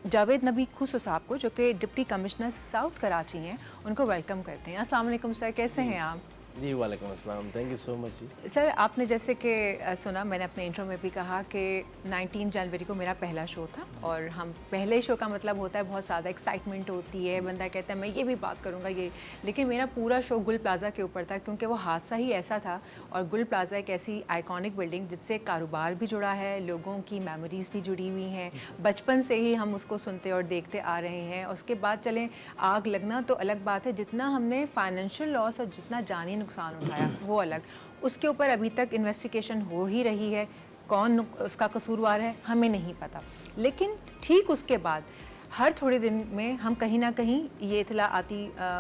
जावेद नबी खुसो साहब को, जो कि डिप्टी कमिश्नर साउथ कराची हैं, उनको वेलकम करते हैं। अस्सलाम वालेकुम सर, कैसे हैं आप? जी वालेकुम अस्सलाम, थैंक यू सो मच जी। सर, आपने जैसे कि सुना, मैंने अपने इंट्रो में भी कहा कि 19 जनवरी को मेरा पहला शो था, और हम पहले शो का मतलब होता है बहुत ज़्यादा एक्साइटमेंट होती है, बंदा कहता है मैं ये भी बात करूँगा ये। लेकिन मेरा पूरा शो गुल प्लाज़ा के ऊपर था, क्योंकि वो हादसा ही ऐसा था। और गुल प्लाज़ा एक ऐसी आइकॉनिक बिल्डिंग जिससे कारोबार भी जुड़ा है, लोगों की मेमोरीज़ भी जुड़ी हुई हैं, बचपन से ही हम उसको सुनते और देखते आ रहे हैं। उसके बाद चलें, आग लगना तो अलग बात है, जितना हमने फाइनेंशियल लॉस और जितना जानी नुकसान उठाया वो अलग। उसके ऊपर अभी तक इन्वेस्टिगेशन हो ही रही है, कौन उसका कसूरवार है हमें नहीं पता। लेकिन ठीक उसके बाद हर थोड़े दिन में हम कहीं ना कहीं ये इतला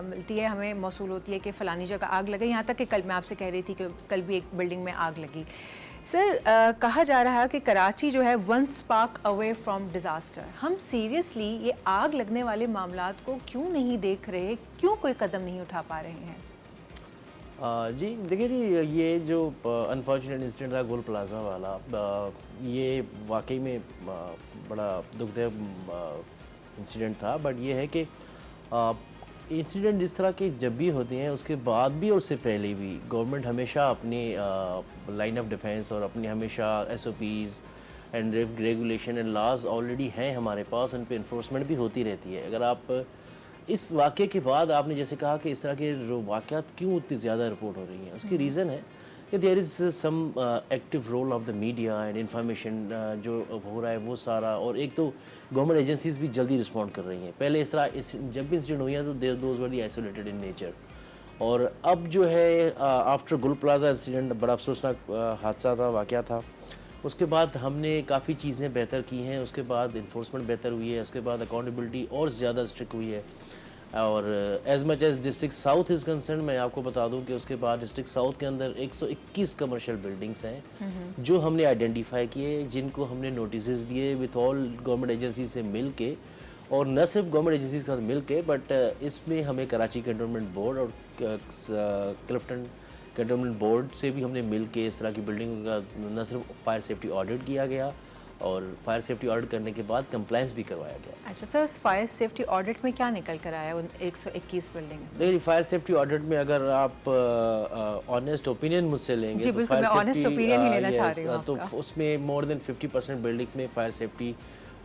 मिलती है, हमें मौसूल होती है कि फ़लानी जगह आग लगी। यहाँ तक कि कल मैं आपसे कह रही थी कि कल भी एक बिल्डिंग में आग लगी। सर, कहा जा रहा है कि कराची जो है one spark away from disaster. हम सीरियसली ये आग लगने वाले मामलात को क्यों नहीं देख रहे, क्यों कोई कदम नहीं उठा पा रहे हैं? जी देखिए जी, ये जो अनफॉर्चुनेट इंसिडेंट था गोल प्लाज़ा वाला, ये वाकई में बड़ा दुखदायक इंसिडेंट था। बट ये है कि इंसिडेंट जिस तरह के जब भी होते हैं उसके बाद भी और उससे पहले भी गवर्नमेंट हमेशा अपनी लाइन ऑफ डिफेंस और अपनी हमेशा SOPs and regulation and laws already हैं हमारे पास, उन पर इन्फोर्समेंट भी होती रहती है। अगर आप इस वाक़े के बाद आपने जैसे कहा कि इस तरह के वाक़यात क्यों इतनी ज़्यादा रिपोर्ट हो रही हैं, उसकी रीज़न है कि there is some active role of the media and information जो हो रहा है वो सारा। और एक तो गवर्नमेंट एजेंसीज भी जल्दी रिस्पॉन्ड कर रही हैं। पहले इस तरह जब भी इंसिडेंट हुई हैं तो those were the isolated in nature. और अब जो है आफ्टर गुल प्लाज़ा इंसिडेंट बड़ा अफसोसनाक हादसा था, वाक़या था। उसके बाद हमने काफ़ी चीज़ें बेहतर की हैं, उसके बाद इन्फोर्समेंट बेहतर हुई है, उसके बाद अकाउंटेबिलिटी और ज़्यादा स्ट्रिक्ट हुई है। और as much as district south is concern, मैं आपको बता दूं कि उसके बाद डिस्ट्रिक्ट साउथ के अंदर 121 कमर्शियल बिल्डिंग्स हैं जो हमने आइडेंटिफाई किए, जिनको हमने नोटिस दिए विथ ऑल गवर्नमेंट एजेंसी से मिल के। और न सिर्फ गवर्नमेंट एजेंसी के साथ मिल के, बट इसमें हमें कराची कैंटोनमेंट बोर्ड और क्लिफ्टन कैंटोनमेंट बोर्ड से भी हमने मिल के इस तरह की बिल्डिंग का न सिर्फ फायर सेफ्टी ऑडिट किया गया, और फायर सेफ्टी ऑडिट करने के बाद कंप्लायंस भी करवाया गया। अच्छा सर, उस फायर सेफ्टी ऑडिट में क्या निकल कर आया उन 121 बिल्डिंग? देखिए, फायर सेफ्टी ऑडिट में अगर आप ऑनेस्ट ओपिनियन मुझसे लेंगे तो फायर सेफ्टी तो उसमें मोर देन 50% बिल्डिंग्स में फायर सेफ्टी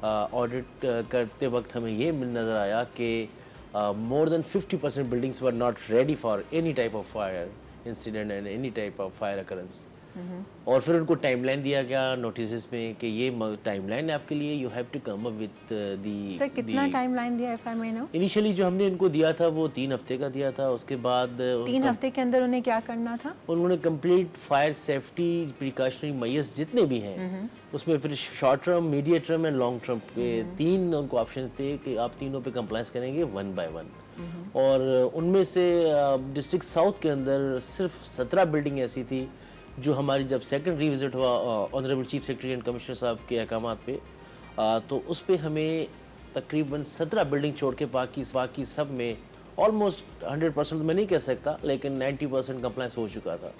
ऑडिट करते वक्त हमें ये नज़र आया कि more than 50% buildings were not ready for any type of fire incident and any type of fire occurrence. और फिर उनको टाइमलाइन दिया गया नोटिस में कि ये टाइमलाइन है आपके लिए, you have to come up with दी। सर, कितना टाइमलाइन दिया if I may know? Initially जो हमने इनको दिया था वो 3 हफ्ते का दिया था। उसके बाद 3 हफ्ते के अंदर उन्हें क्या करना था? उन्होंने complete fire safety precautionary measures जितने भी हैं उसमें फिर short term, medium term and long term के 3 उनको ऑप्शन थे कि आप तीनों पे कंप्लायंस करेंगे 1 बाय 1। और उनमें से डिस्ट्रिक्ट साउथ के अंदर सिर्फ 17 बिल्डिंग ऐसी थी जो हमारी जब सेकंड रिविजिट हुआ honourable chief secretary and commissioner साहब के अहकामात पे, तो उस पर हमें तकरीबन 17 बिल्डिंग छोड़ के बाकी सब में ऑलमोस्ट 100% मैं नहीं कह सकता, लेकिन 90% कंप्लायंस हो चुका था।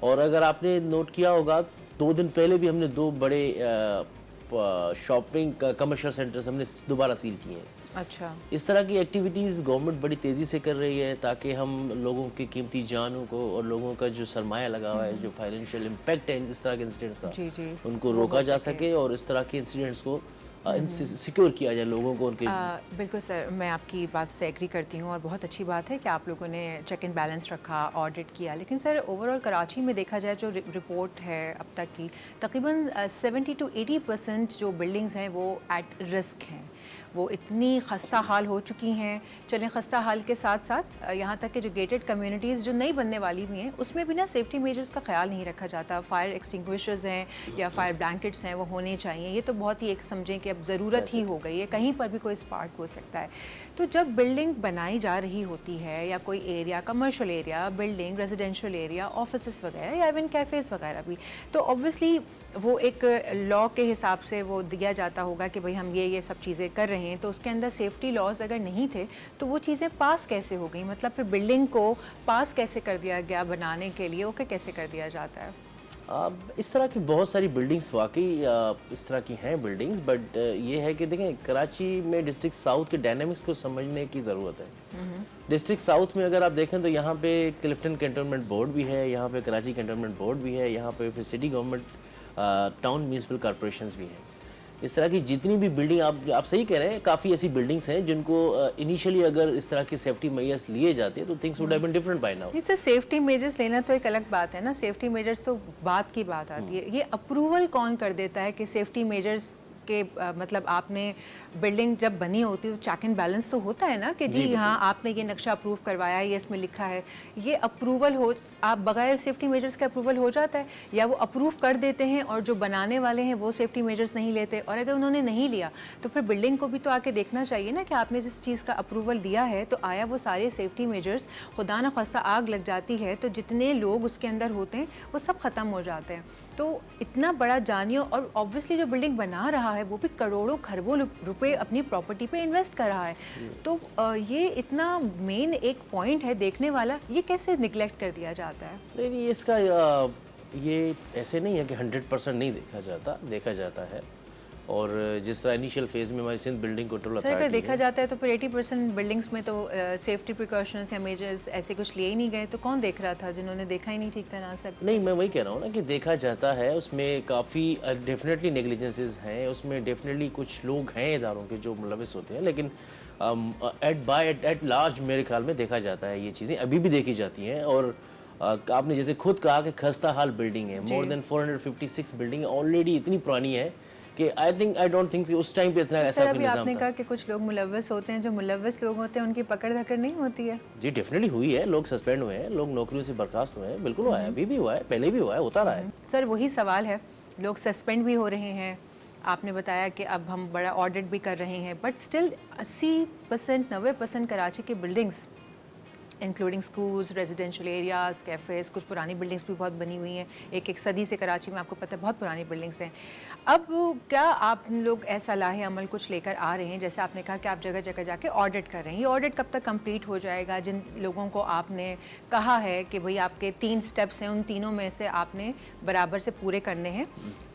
और अगर आपने नोट किया होगा, 2 दिन पहले भी हमने 2 बड़े शॉपिंग कमर्शियल सेंटर्स हमने दोबारा सील किए हैं। अच्छा, इस तरह की एक्टिविटीज़ गवर्नमेंट बड़ी तेज़ी से कर रही है ताकि हम लोगों की कीमती जानों को और लोगों का जो सरमाया लगा हुआ है, जो फाइनेंशियल इम्पैक्ट है इस तरह के इंसिडेंट्स का, जी जी, उनको रोका जा सके और इस तरह के इंसिडेंट्स को सिक्योर किया जाए लोगों को उनके। बिल्कुल सर, मैं आपकी बात से एग्री करती हूँ और बहुत अच्छी बात है कि आप लोगों ने चेक एंड बैलेंस रखा, ऑडिट किया। लेकिन सर, ओवरऑल कराची में देखा जाए जो रिपोर्ट है अब तक की, तकरीबन 70 to 80% जो बिल्डिंग्स हैं वो एट रिस्क हैं, वो इतनी खस्ता हाल हो चुकी हैं। चलें, खस्ता हाल के साथ साथ यहाँ तक कि जो गेटेड कम्युनिटीज़ जो नई बनने वाली भी हैं उसमें भी ना सेफ्टी मेजर्स का ख्याल नहीं रखा जाता। फायर एक्सटिंग्विशर्स हैं या फायर ब्लैंकेट्स हैं वो होने चाहिए। ये तो बहुत ही एक समझें कि अब ज़रूरत ही हो गई है, कहीं पर भी कोई स्पार्क हो सकता है। तो जब बिल्डिंग बनाई जा रही होती है या कोई area, commercial area, building, residential area, office वगैरह या इवन कैफ़ेज़ वगैरह भी, तो ऑब्वियसली वो एक लॉ के हिसाब से वो दिया जाता होगा कि भाई हम ये सब चीज़ें कर रहे हैं। तो उसके अंदर सेफ्टी लॉज अगर नहीं थे तो वो चीज़ें पास कैसे हो गई? मतलब फिर बिल्डिंग को पास कैसे कर दिया गया बनाने के लिए, ओके कैसे कर दिया जाता है? अब इस तरह की बहुत सारी बिल्डिंग्स वाकई इस तरह की हैं बिल्डिंग्स, बट ये है कि देखें कराची में डिस्ट्रिक्ट साउथ के डायनामिक्स को समझने की ज़रूरत है। डिस्ट्रिक्ट साउथ में अगर आप देखें तो यहाँ पे क्लिफ्टन कैंटोनमेंट बोर्ड भी है, यहाँ पे कराची कैंटोनमेंट बोर्ड भी है, यहाँ पे फिर city government town municipal corporations भी हैं। इस तरह की जितनी भी बिल्डिंग आप सही कह रहे हैं, काफ़ी ऐसी बिल्डिंग्स हैं जिनको इनिशियली अगर इस तरह की सेफ्टी मेजर्स लिए जाते तो things would have been different by now. Sir safety measures लेना तो एक अलग बात है ना, सेफ्टी मेजर्स तो बात की बात आती है, ये अप्रूवल कौन कर देता है कि सेफ्टी मेजर्स के मतलब आपने बिल्डिंग जब बनी होती है तो चेक एंड बैलेंस तो होता है ना कि जी हाँ आपने ये नक्शा अप्रूव करवाया है, ये इसमें लिखा है, ये अप्रूवल हो, आप बगैर सेफ्टी मेजर्स के अप्रूवल हो जाता है, या वो अप्रूव कर देते हैं और जो बनाने वाले हैं वो सेफ्टी मेजर्स नहीं लेते, और अगर उन्होंने नहीं लिया तो फिर बिल्डिंग को भी तो आके देखना चाहिए ना कि आपने जिस चीज़ का अप्रूवल दिया है तो आया वो सारे सेफ्टी मेजर्स, खुदा न खास्ता आग लग जाती है तो जितने लोग उसके अंदर होते हैं वो सब ख़त्म हो जाते हैं। तो इतना बड़ा जानिए, और ऑब्वियसली जो बिल्डिंग बना रहा है वो भी करोड़ों खरबों रुपए अपनी प्रॉपर्टी पे इन्वेस्ट कर रहा है, तो ये इतना मेन एक पॉइंट है देखने वाला, ये कैसे निगलेक्ट कर दिया जाता है? नहीं, इसका ये ऐसे नहीं है कि 100% नहीं देखा जाता है। और जिस तरह इनिशियल फेज़ में हमारी सिंध बिल्डिंग कंट्रोल सर अगर अथॉरिटी देखा जाता है तो फिर 80% बिल्डिंग्स में तो सेफ्टी प्रिकॉशंस या मेजर्स ऐसे कुछ लिए ही नहीं गए, तो कौन देख रहा था जिन्होंने देखा ही नहीं ठीक तरह से? नहीं, मैं वही कह रहा हूँ ना कि देखा जाता है, उसमें काफ़ी डेफिनेटली नेग्लिजेंसेस हैं, उसमें डेफिनेटली कुछ लोग हैं इदारों के जो मुलविस होते हैं, लेकिन एट लार्ज मेरे ख्याल में देखा जाता है, ये चीज़ें अभी भी देखी जाती हैं। और आपने जैसे खुद कहा कि खस्ता हाल बिल्डिंग है, मोर देन 456 बिल्डिंग ऑलरेडी इतनी पुरानी है कि आई डोंट थिंक उस टाइम पे इतना ऐसा कोई निज़ाम था। आपने कहा कि कुछ लोग मुलव्वस होते हैं, जो मुलव्वस लोग होते हैं उनकी पकड़ धकड़ नहीं होती है? जी डेफिनेटली हुई है, लोग सस्पेंड हुए हैं, लोग नौकरियों से बर्खास्त हुए हैं, बिल्कुल हुआ है, अभी भी हुआ है, पहले भी हुआ है, होता रहा है। सर वही सवाल है, लोग सस्पेंड भी हो रहे हैं, आपने बताया कि अब हम बड़ा ऑडिट भी कर रहे हैं, बट स्टिल 80% 90% कराची की buildings including schools, residential areas, cafes, कुछ पुरानी बिल्डिंग्स भी बहुत बनी हुई हैं, एक सदी से कराची में आपको पता है बहुत पुरानी बिल्डिंग्स हैं। अब क्या आप लोग ऐसा लाहे अमल कुछ लेकर आ रहे हैं, जैसे आपने कहा कि आप जगह जगह जाके ऑडिट कर रहे हैं, ये ऑडिट कब तक कंप्लीट हो जाएगा? जिन लोगों को आपने कहा है कि भाई आपके 3 स्टेप्स हैं, उन तीनों में से आपने बराबर से पूरे करने हैं,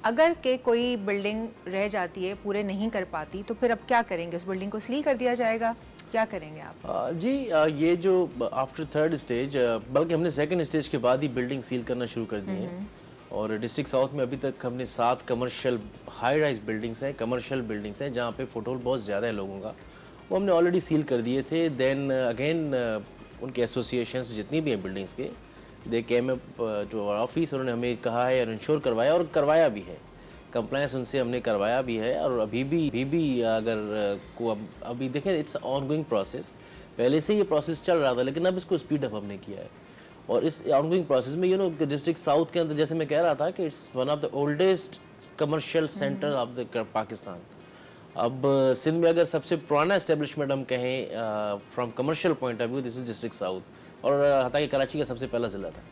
अगर के कोई बिल्डिंग रह जाती है, पूरे नहीं कर पाती, तो फिर अब क्या करेंगे? उस बिल्डिंग को सील कर दिया जाएगा, क्या करेंगे आप? जी ये जो आफ्टर थर्ड स्टेज, बल्कि हमने सेकंड स्टेज के बाद ही बिल्डिंग सील करना शुरू कर दी है। और डिस्ट्रिक्ट साउथ में अभी तक हमने 7 कमर्शियल हाई राइज बिल्डिंग्स हैं, कमर्शियल बिल्डिंग्स हैं जहाँ पे फुटफॉल बहुत ज़्यादा है लोगों का, वो हमने ऑलरेडी सील कर दिए थे। देन अगेन उनके एसोसिएशंस जितनी भी हैं बिल्डिंग्स के, they came up to our office, उन्होंने हमें कहा है और इंश्योर करवाया, और करवाया भी है, कंप्लायंस उनसे हमने करवाया भी है। और अभी भी अगर को अभी देखें, इट्स ऑनगोइंग प्रोसेस, पहले से ये प्रोसेस चल रहा था लेकिन अब इसको स्पीड अप हमने किया है। और इस ऑनगोइंग प्रोसेस में डिस्ट्रिक्ट साउथ के अंदर, जैसे मैं कह रहा था कि it's one of the oldest commercial centre of the Pakistan. अब सिंध में अगर सबसे पुराना एस्टेब्लिशमेंट हम कहें from commercial point of view, this is district south, और हालांकि कराची का सबसे पहला ज़िला था,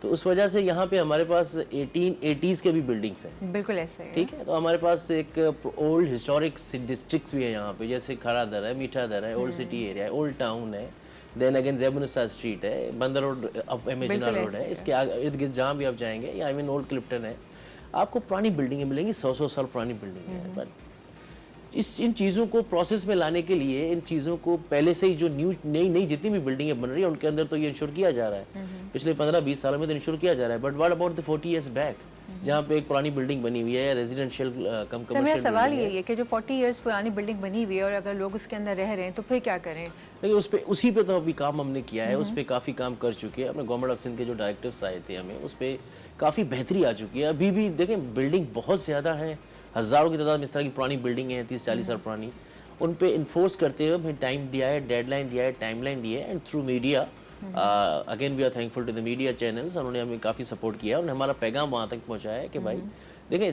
तो उस वजह से यहाँ पे हमारे पास 1880s के भी बिल्डिंग्स हैं। बिल्कुल ऐसे है। ठीक है, तो हमारे पास एक ओल्ड हिस्टोरिक डिस्ट्रिक्ट्स भी है यहाँ पे, जैसे खरा दर है, मीठा दर है, ओल्ड सिटी एरिया है, ओल्ड टाउन है, देन अगेन ज़ैबुनिसा स्ट्रीट है, बंदर रोड, अब इमेजिना रोड है, इसके इर्द गिर्द जहाँ भी आप जाएंगे, या आई मीन ओल्ड क्लिफ्टन है, आपको पुरानी बिल्डिंगें मिलेंगी, 100 साल पुरानी बिल्डिंग है। बट इन चीज़ों को प्रोसेस में लाने के लिए, इन चीज़ों को पहले से ही जो नई जितनी भी बिल्डिंगें बन रही है उनके अंदर तो ये इंश्योर किया जा रहा है, पिछले 15-20 सालों में तो इंश्योर किया जा रहा है। But what about the 40 years back, जहाँ पे एक पुरानी बिल्डिंग बनी हुई है, रेजिडेंशियल कम कमर्शियल। मेरा सवाल यही है कि जो 40 इयर्स पुरानी बिल्डिंग बनी हुई है और अगर लोग उसके अंदर रह रहे हैं तो फिर क्या करें? लेकिन उसी पे तो अभी काम हमने किया है, उस पर काफ़ी काम कर चुके हैं। अपने गवर्नमेंट ऑफ सिंध के जो डायरेक्टिव्स आए थे हमें, उस पर काफ़ी बेहतरी आ चुकी है। अभी भी देखें बिल्डिंग बहुत ज़्यादा है, हज़ारों की तादाद में इस तरह की पुरानी बिल्डिंगें हैं, 30-40 साल पुरानी, उन पे इन्फोर्स करते हुए हमें टाइम दिया है, डेडलाइन दिया है, टाइमलाइन दी है, and through media again we are thankful to the media channels, उन्होंने हमें काफ़ी सपोर्ट किया, उन्होंने हमारा पैगाम वहाँ तक पहुँचाया है कि भाई देखें,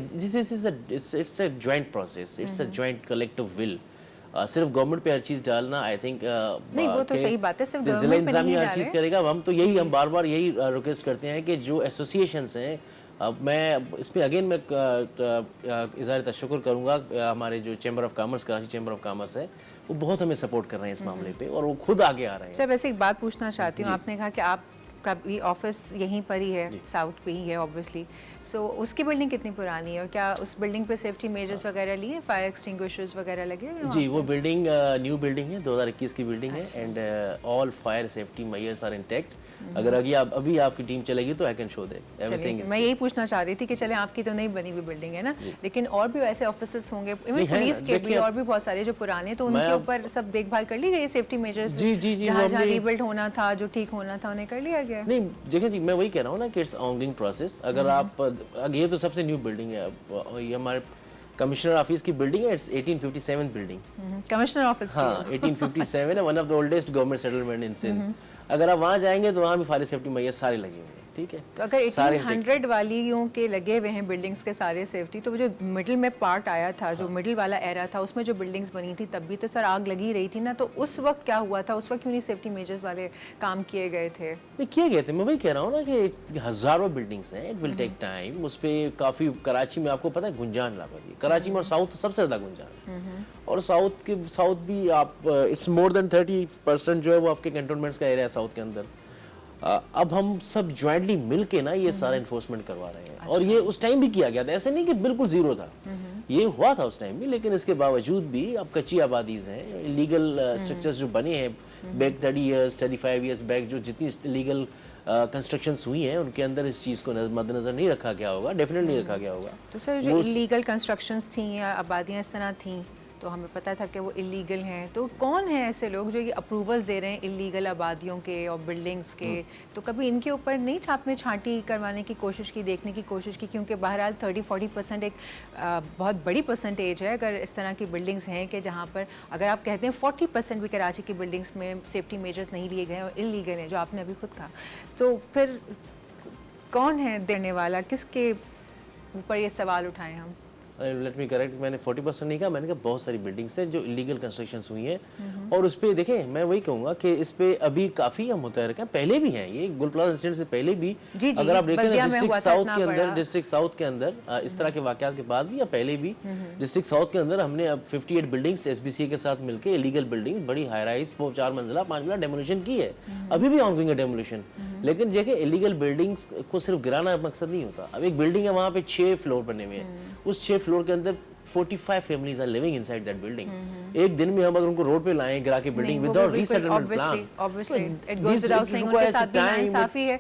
it's a joint process, it's a joint collective will. सिर्फ गवर्नमेंट पे हर चीज़ डालना, आई थिंक नहीं, वो तो सही बात है, सिर्फ जिला गवर्नमेंट पे नहीं इंतजामिया हर डाल चीज़ रहे। करेगा। हम बार बार यही रिक्वेस्ट करते हैं कि जो एसोसिएशंस हैं, मैं इसमें अगेन मैं इज़हार तशक्कुर करूँगा, हमारे जो chamber of commerce, Karachi chamber of commerce है, वो बहुत हमें सपोर्ट कर रहे हैं इस मामले पे, और वो खुद आगे आ रहे हैं। सर वैसे एक बात पूछना चाहती हूँ, आपने कहा कि आप का भी ऑफिस यहीं पर ही है, साउथ पे ही है ऑब्वियसली। सो उसकी बिल्डिंग कितनी पुरानी है और क्या उस बिल्डिंग पे सेफ्टी मेजर्स वगैरह लिए, फायर एक्सटिंग्विशर्स वगैरह लगे हुए हैं जी, वहाँ वो बिल्डिंग न्यू बिल्डिंग है, 2021 की बिल्डिंग है and all fire safety measures are intact. अगर अभी आपकी टीम चलेगी तो आई कैन शो दैट पे? एवरीथिंग। मैं यही पूछना चाह रही थी कि चले आपकी तो नहीं बनी हुई बिल्डिंग है ना, लेकिन और भी ऐसे ऑफिसेस होंगे, इवन पुलिस के भी और भी बहुत सारे जो पुराने, तो उनके ऊपर सब देखभाल कर ली गई सेफ्टी मेजर्स? जी जी जी, जहाँ जहाँ रीबिल्ड होना था, जो ठीक होना था, उन्हें कर लिया गया? नहीं देखिए जी, मैं वही कह रहा हूँ ना कि इट्स ऑनगोइंग प्रोसेस। अगर आप ये तो सबसे न्यू बिल्डिंग है, ये हमारे कमिश्नर ऑफिस की बिल्डिंग है, इट्स 1857 बिल्डिंग। कमिश्नर ऑफिस हाँ 1857 है, one of the oldest government settlement in Sindh. अगर आप वहाँ जाएंगे तो वहाँ भी फायर सेफ्टी मेजर सारे लगे हुए हैं, ठीक है। तो अगर 1800 वालियों के लगे हुए हैं बिल्डिंग्स के सारे सेफ्टी, तो वो जो मिडिल में पार्ट आया था, जो मिडिल वाला एरा था, उसमें जो बिल्डिंग्स बनी थी तब भी तो सर आग लगी रही थी ना, तो उस वक्त क्या हुआ था? उस वक्त क्यों नहीं सेफ्टी मेजर्स वाले काम किए गए थे? नहीं किए गए थे, मैं वही कह रहा हूँ ना कि हजारों बिल्डिंग्स हैं, इट विल टेक टाइम। उस पर काफ़ी, कराची में आपको पता है गुंजान लागत, कराची में और साउथ सबसे ज़्यादा गुंजान, और साउथ भी आप इट्स मोर देन 30% जो है वो आपके कैंटोनमेंट्स का एरिया है साउथ के अंदर। अब हम सब ज्वाइंटली मिल के ना ये सारा इन्फोर्समेंट करवा रहे हैं। और ये उस टाइम भी किया गया था, ऐसे नहीं कि बिल्कुल जीरो था, ये हुआ था उस टाइम भी, लेकिन इसके बावजूद भी अब कच्ची आबादीज हैं, इलीगल स्ट्रक्चर्स जो बने हैं बैक 30 ईयर्स 35 ईयर्स बैक, जो जितनी इलीगल कंस्ट्रक्शंस हुई हैं उनके अंदर इस चीज़ को मद्देनजर नहीं रखा गया होगा, डेफिनेटली नहीं रखा गया होगा। तो सर जो इलीगल कंस्ट्रक्शंस थी या आबादियाँ इस तरह थी, तो हमें पता था कि वो इलीगल हैं, तो कौन है ऐसे लोग जो ये अप्रूवल्स दे रहे हैं इलीगल आबादियों के और बिल्डिंग्स के? तो कभी इनके ऊपर नहीं छापने छांटी करवाने की कोशिश की, देखने की कोशिश की? क्योंकि बहरहाल 30-40% एक बहुत बड़ी परसेंटेज है अगर इस तरह की बिल्डिंग्स हैं कि जहाँ पर अगर आप कहते हैं 40% भी कराची की बिल्डिंग्स में सेफ्टी मेजर्स नहीं लिए गए और इलीगल हैं, जो आपने अभी खुद कहा, तो फिर कौन है देने वाला? किसके ऊपर ये सवाल उठाएं हम? लेट मी करेक्ट, मैंने 40% नहीं कहा, मैंने कहा बहुत सारी बिल्डिंग्स हैं जो इलीगल कंस्ट्रक्शंस हुई हैं। और उस पर देखें, मैं वही कहूँगा कि इस पे अभी काफ़ी हम मुतहरक हैं, पहले भी हैं, ये गुल प्लाजा इंसिडेंट से पहले भी जी, अगर आप देखें डिस्ट्रिक्ट साउथ के अंदर इस तरह के वाक़यात के बाद भी या पहले भी डिस्ट्रिक्ट साउथ के अंदर हमने अब 58 बिल्डिंग्स SBCA के साथ मिलकर इलीगल बिल्डिंग्स, बड़ी हाई राइज 4 मंजिला 5 मंजिला डेमोलिशन की है, अभी भी ऑनगोइंग है डेमोलिशन। लेकिन देखिए इलीगल बिल्डिंग्स को सिर्फ गिराना मकसद नहीं होता। अब एक बिल्डिंग है, वहाँ पे 6 फ्लोर बने हुए हैं, उस 6 फ्लोर के अंदर 45 families are living inside that building. एक दिन में हम अगर उनको रोड पे लाएं गिरा के building without resettlement plan, obviously it goes without saying, उनके साथ भी नाइंसाफी है।